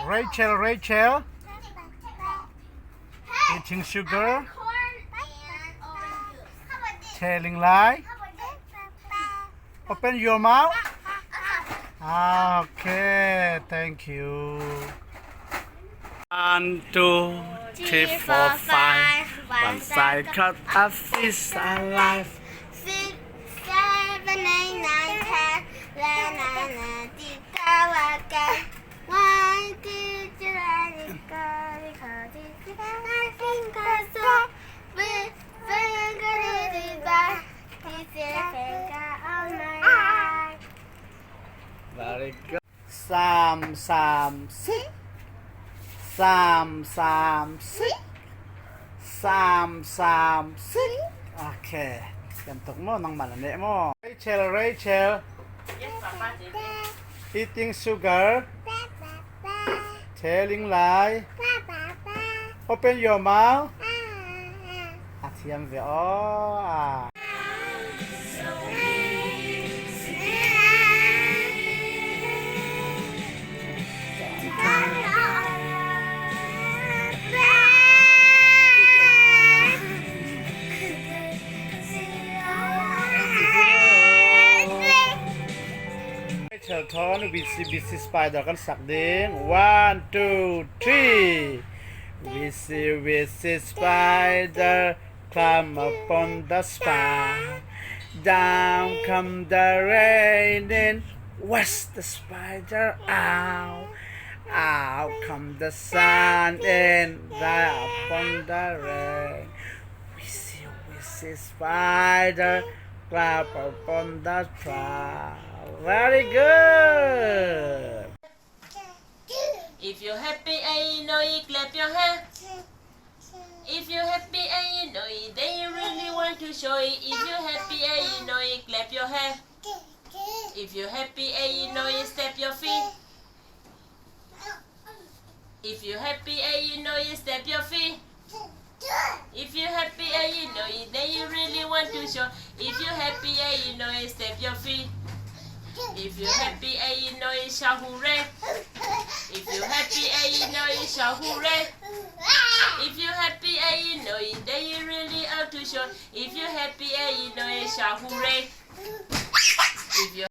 Rachel, eating sugar, telling lie. Open your mouth. Okay, thank you. 1, 2, 3, 4, 5. One side cut a fish alive. 6, 7, 8, 9, 10, 11, 12, 1, 2, 3, Very good. Sam, sing. Sam, sing. Sam, sing. Okay. Gantok mo ng malani mo. Rachel. Eating sugar. Telling lie. Open your mouth. At yan, oh. Rachel ทอนวิซีสไปเดอร์กันสักดิ้ง 1, 2, 3 วิซีสไปเดอร์ climb up on the spine down come the rain what's the spider out come the sun and die upon the rain we see spider climb up on the tree. Very good. If you're happy and you know it, clap your hands. If you're happy and you know it, then you really want to show it. If you're happy and you know it, clap your hands. If you're happy and you know it, step your feet. If you're happy and you know it, step your feet. If you're happy and you know it, then you really want to show. If you're happy and you know it, step your feet. If you're happy and you know it, shout hooray. If you're happy and you know it, shout hooray. If you're happy and you know it, then you really ought to show. If you're happy and you know it, shout hooray. If you're